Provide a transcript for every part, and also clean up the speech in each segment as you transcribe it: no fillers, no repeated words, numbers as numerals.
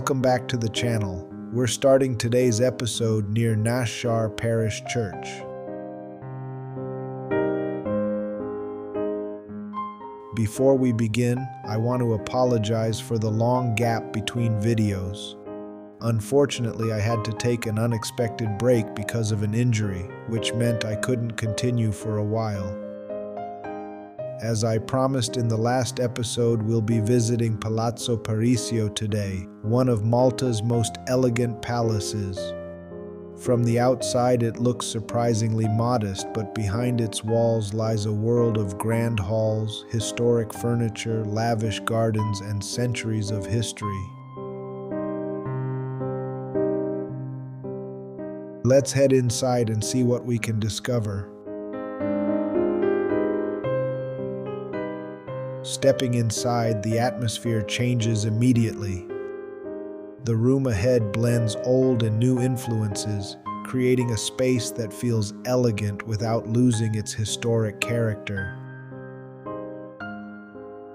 Welcome back to the channel. We're starting today's episode near Naxxar Parish Church. Before we begin, I want to apologize for the long gap between videos. Unfortunately, I had to take an unexpected break because of an injury, which meant I couldn't continue for a while. As I promised in the last episode, we'll be visiting Palazzo Parisio today, one of Malta's most elegant palaces. From the outside, it looks surprisingly modest, but behind its walls lies a world of grand halls, historic furniture, lavish gardens, and centuries of history. Let's head inside and see what we can discover. Stepping inside, the atmosphere changes immediately. The room ahead blends old and new influences, creating a space that feels elegant without losing its historic character.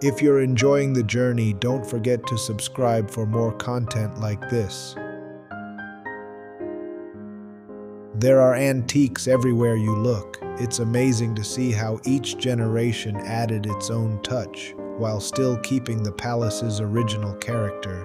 If you're enjoying the journey, don't forget to subscribe for more content like this. There are antiques everywhere you look. It's amazing to see how each generation added its own touch, while still keeping the palace's original character.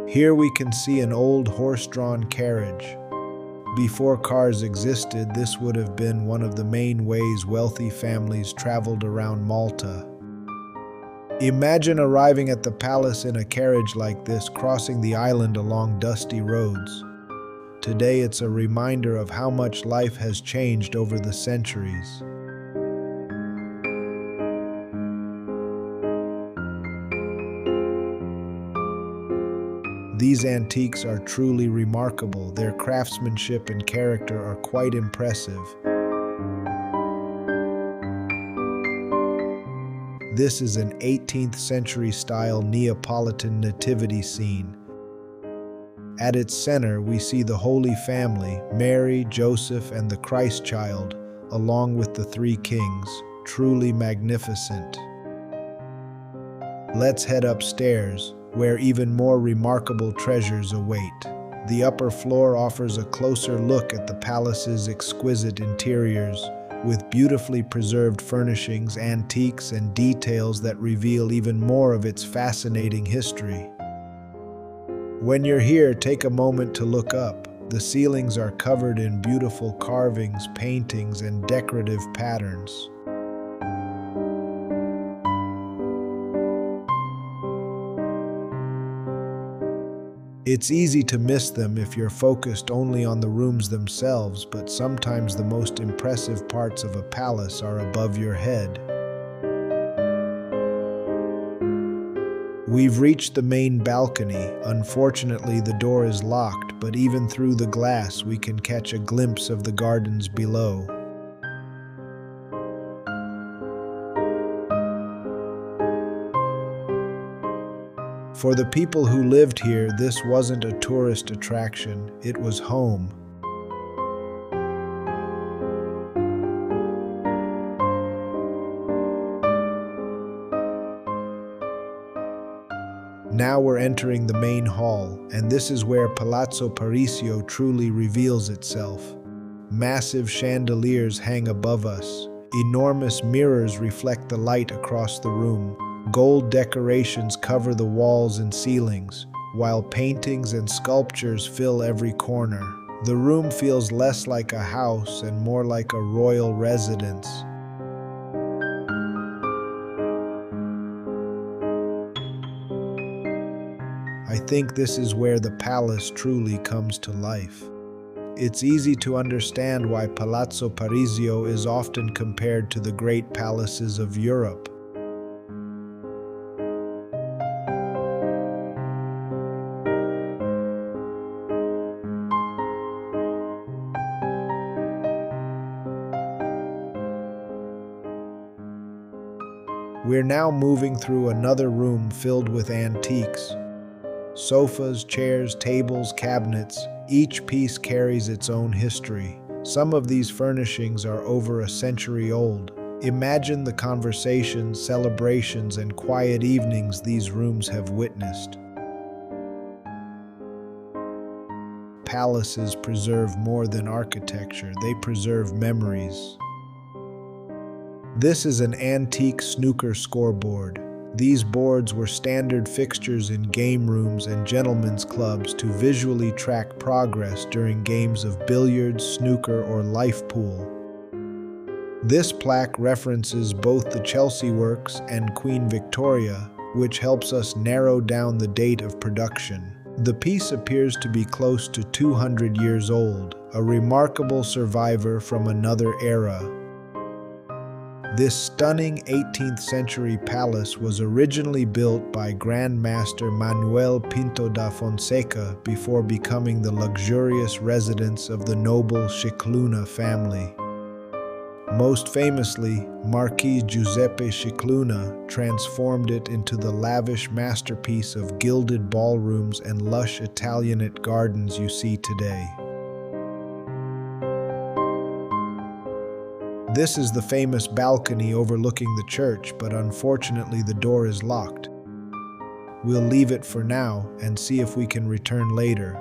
Here we can see an old horse-drawn carriage. Before cars existed, this would have been one of the main ways wealthy families traveled around Malta. Imagine arriving at the palace in a carriage like this, crossing the island along dusty roads. Today, it's a reminder of how much life has changed over the centuries. These antiques are truly remarkable. Their craftsmanship and character are quite impressive. This is an 18th century style Neapolitan nativity scene. At its center, we see the Holy Family, Mary, Joseph, and the Christ child, along with the three kings, truly magnificent. Let's head upstairs, where even more remarkable treasures await. The upper floor offers a closer look at the palace's exquisite interiors, with beautifully preserved furnishings, antiques, and details that reveal even more of its fascinating history. When you're here, take a moment to look up. The ceilings are covered in beautiful carvings, paintings, and decorative patterns. It's easy to miss them if you're focused only on the rooms themselves, but sometimes the most impressive parts of a palace are above your head. We've reached the main balcony. Unfortunately, the door is locked, but even through the glass we can catch a glimpse of the gardens below. For the people who lived here, this wasn't a tourist attraction, it was home. Now we're entering the main hall, and this is where Palazzo Parisio truly reveals itself. Massive chandeliers hang above us. Enormous mirrors reflect the light across the room. Gold decorations cover the walls and ceilings, while paintings and sculptures fill every corner. The room feels less like a house and more like a royal residence. I think this is where the palace truly comes to life. It's easy to understand why Palazzo Parisio is often compared to the great palaces of Europe. We're now moving through another room filled with antiques. Sofas, chairs, tables, cabinets, each piece carries its own history. Some of these furnishings are over a century old. Imagine the conversations, celebrations, and quiet evenings these rooms have witnessed. Palaces preserve more than architecture, they preserve memories. This is an antique snooker scoreboard. These boards were standard fixtures in game rooms and gentlemen's clubs to visually track progress during games of billiards, snooker, or life pool. This plaque references both the Chelsea works and Queen Victoria, which helps us narrow down the date of production. The piece appears to be close to 200 years old, a remarkable survivor from another era. This stunning 18th century palace was originally built by Grand Master Manuel Pinto da Fonseca before becoming the luxurious residence of the noble Scicluna family. Most famously, Marquis Giuseppe Scicluna transformed it into the lavish masterpiece of gilded ballrooms and lush Italianate gardens you see today. This is the famous balcony overlooking the church, but unfortunately the door is locked. We'll leave it for now and see if we can return later.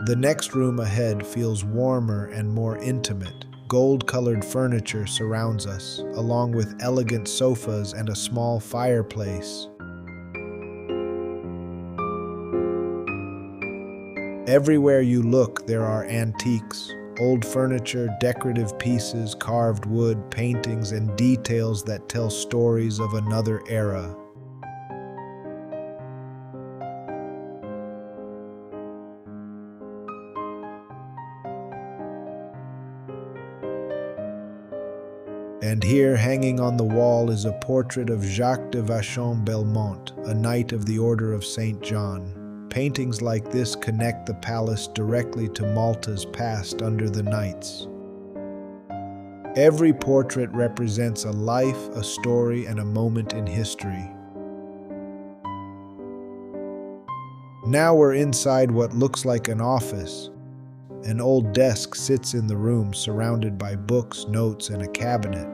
The next room ahead feels warmer and more intimate. Gold-colored furniture surrounds us, along with elegant sofas and a small fireplace. Everywhere you look, there are antiques. Old furniture, decorative pieces, carved wood, paintings, and details that tell stories of another era. And here, hanging on the wall, is a portrait of Jacques de Vachon-Belmont, a knight of the Order of St. John. Paintings like this connect the palace directly to Malta's past under the knights. Every portrait represents a life, a story, and a moment in history. Now we're inside what looks like an office. An old desk sits in the room, surrounded by books, notes, and a cabinet.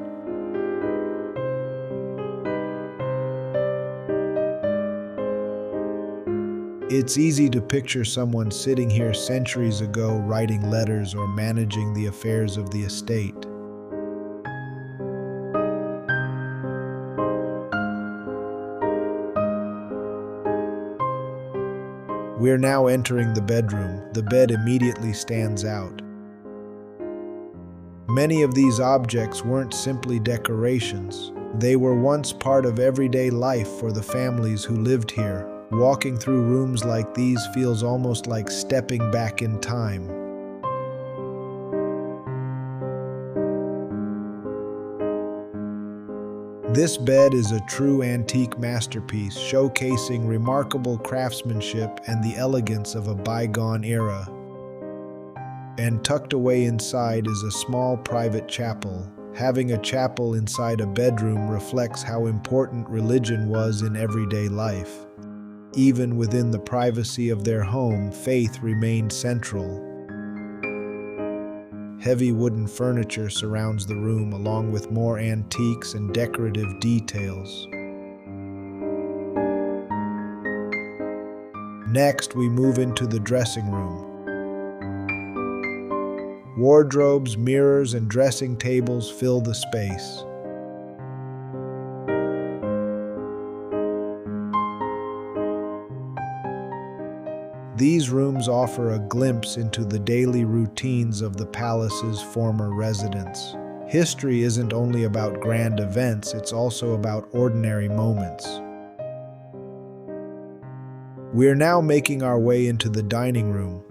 It's easy to picture someone sitting here centuries ago writing letters or managing the affairs of the estate. We're now entering the bedroom. The bed immediately stands out. Many of these objects weren't simply decorations. They were once part of everyday life for the families who lived here. Walking through rooms like these feels almost like stepping back in time. This bed is a true antique masterpiece, showcasing remarkable craftsmanship and the elegance of a bygone era. And tucked away inside is a small private chapel. Having a chapel inside a bedroom reflects how important religion was in everyday life. Even within the privacy of their home, faith remained central. Heavy wooden furniture surrounds the room, along with more antiques and decorative details. Next, we move into the dressing room. Wardrobes, mirrors, and dressing tables fill the space. These rooms offer a glimpse into the daily routines of the palace's former residents. History isn't only about grand events, it's also about ordinary moments. We're now making our way into the dining room.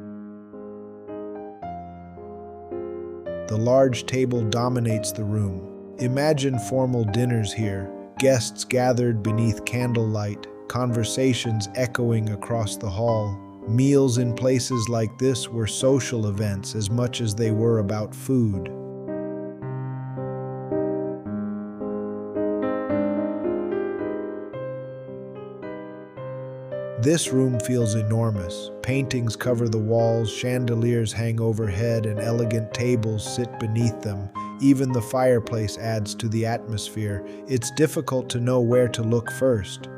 The large table dominates the room. Imagine formal dinners here, guests gathered beneath candlelight, conversations echoing across the hall. Meals in places like this were social events as much as they were about food. This room feels enormous. Paintings cover the walls, chandeliers hang overhead, and elegant tables sit beneath them. Even the fireplace adds to the atmosphere. It's difficult to know where to look first.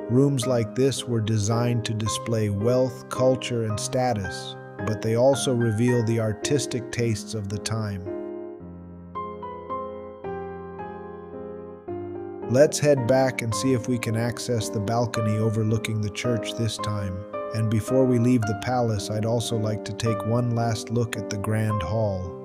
Rooms like this were designed to display wealth, culture, and status, but they also reveal the artistic tastes of the time. Let's head back and see if we can access the balcony overlooking the church this time. And before we leave the palace, I'd also like to take one last look at the Grand Hall.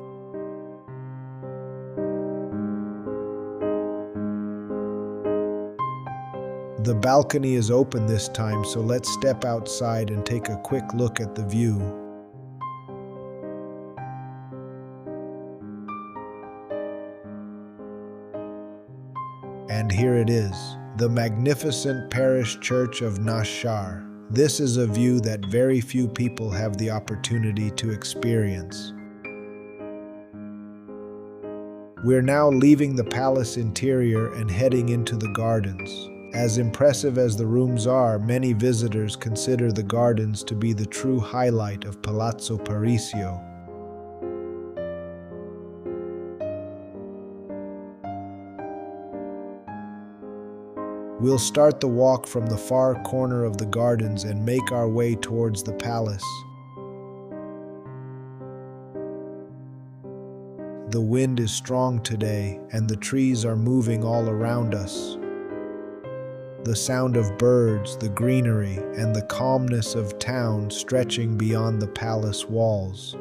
The balcony is open this time, so let's step outside and take a quick look at the view. And here it is, the magnificent parish church of Naxxar. This is a view that very few people have the opportunity to experience. We're now leaving the palace interior and heading into the gardens. As impressive as the rooms are, many visitors consider the gardens to be the true highlight of Palazzo Parisio. We'll start the walk from the far corner of the gardens and make our way towards the palace. The wind is strong today, and the trees are moving all around us. The sound of birds, the greenery, and the calmness of town stretching beyond the palace walls.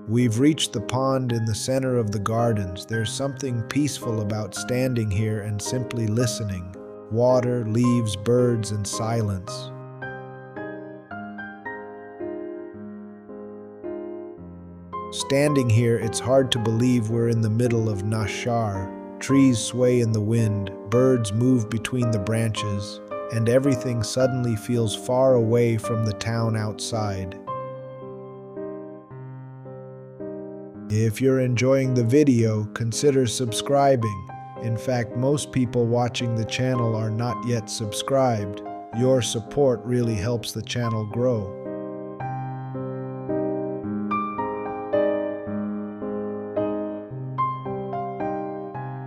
We've reached the pond in the center of the gardens. There's something peaceful about standing here and simply listening. Water, leaves, birds, and silence. Standing here, it's hard to believe we're in the middle of Naxxar. Trees sway in the wind, birds move between the branches, and everything suddenly feels far away from the town outside. If you're enjoying the video, consider subscribing. In fact, most people watching the channel are not yet subscribed. Your support really helps the channel grow.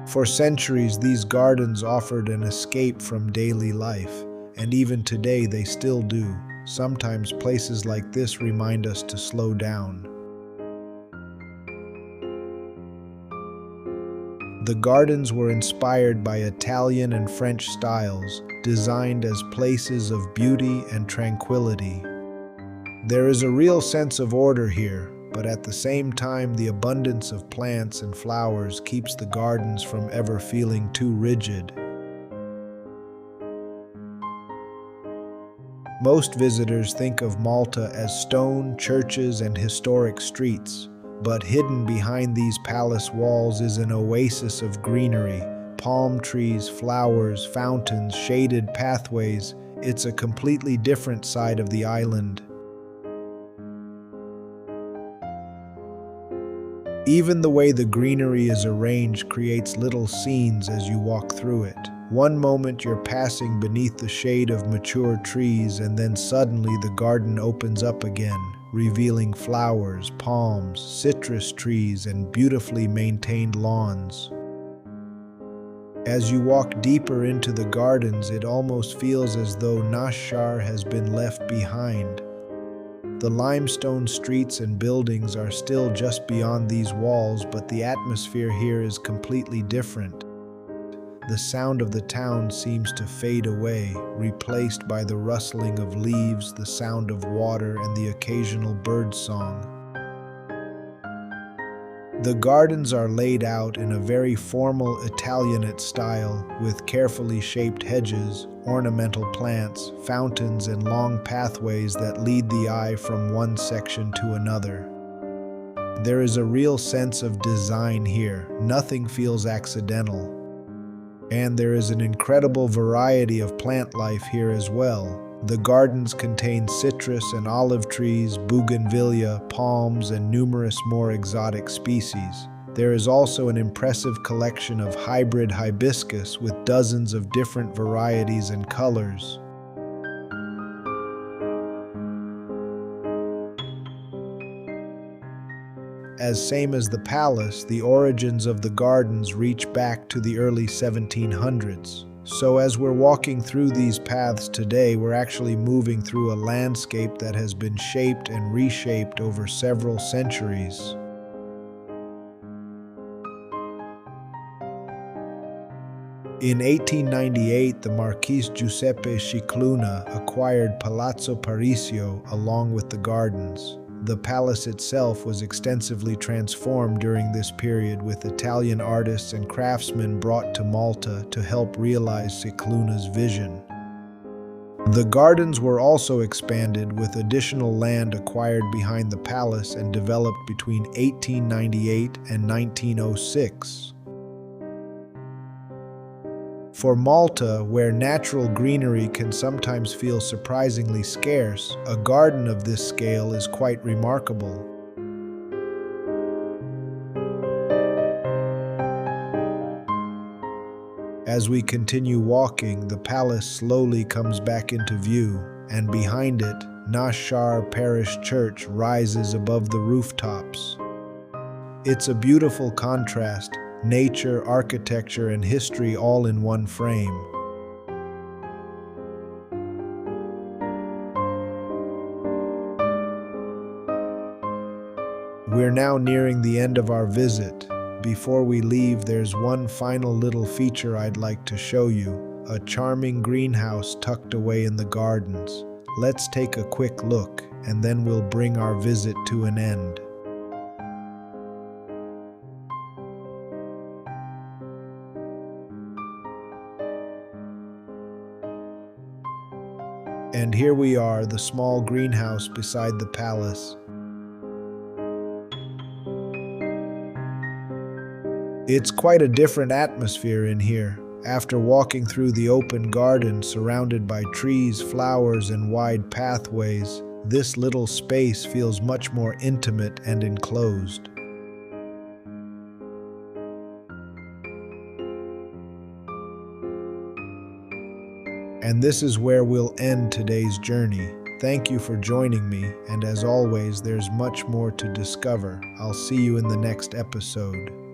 For centuries, these gardens offered an escape from daily life, and even today they still do. Sometimes places like this remind us to slow down. The gardens were inspired by Italian and French styles, designed as places of beauty and tranquility. There is a real sense of order here, but at the same time, the abundance of plants and flowers keeps the gardens from ever feeling too rigid. Most visitors think of Malta as stone, churches, and historic streets, but hidden behind these palace walls is an oasis of greenery, palm trees, flowers, fountains, shaded pathways. It's a completely different side of the island. Even the way the greenery is arranged creates little scenes as you walk through it. One moment you're passing beneath the shade of mature trees, and then suddenly the garden opens up again, revealing flowers, palms, citrus trees, and beautifully maintained lawns. As you walk deeper into the gardens, it almost feels as though Naxxar has been left behind. The limestone streets and buildings are still just beyond these walls, but the atmosphere here is completely different. The sound of the town seems to fade away, replaced by the rustling of leaves, the sound of water, and the occasional bird song. The gardens are laid out in a very formal Italianate style, with carefully shaped hedges, ornamental plants, fountains, and long pathways that lead the eye from one section to another. There is a real sense of design here. Nothing feels accidental. And there is an incredible variety of plant life here as well. The gardens contain citrus and olive trees, bougainvillea, palms, and numerous more exotic species. There is also an impressive collection of hybrid hibiscus with dozens of different varieties and colors. As same as the palace, the origins of the gardens reach back to the early 1700s. So as we're walking through these paths today, we're actually moving through a landscape that has been shaped and reshaped over several centuries. In 1898, the Marquis Giuseppe Scicluna acquired Palazzo Parisio along with the gardens. The palace itself was extensively transformed during this period, with Italian artists and craftsmen brought to Malta to help realize Scicluna's vision. The gardens were also expanded, with additional land acquired behind the palace and developed between 1898 and 1906. For Malta, where natural greenery can sometimes feel surprisingly scarce, a garden of this scale is quite remarkable. As we continue walking, the palace slowly comes back into view, and behind it, Naxxar Parish Church rises above the rooftops. It's a beautiful contrast, nature, architecture, and history all in one frame. We're now nearing the end of our visit. Before we leave, there's one final little feature I'd like to show you, a charming greenhouse tucked away in the gardens. Let's take a quick look, and then we'll bring our visit to an end. And here we are, the small greenhouse beside the palace. It's quite a different atmosphere in here. After walking through the open garden surrounded by trees, flowers, and wide pathways, this little space feels much more intimate and enclosed. And this is where we'll end today's journey. Thank you for joining me, and as always, there's much more to discover. I'll see you in the next episode.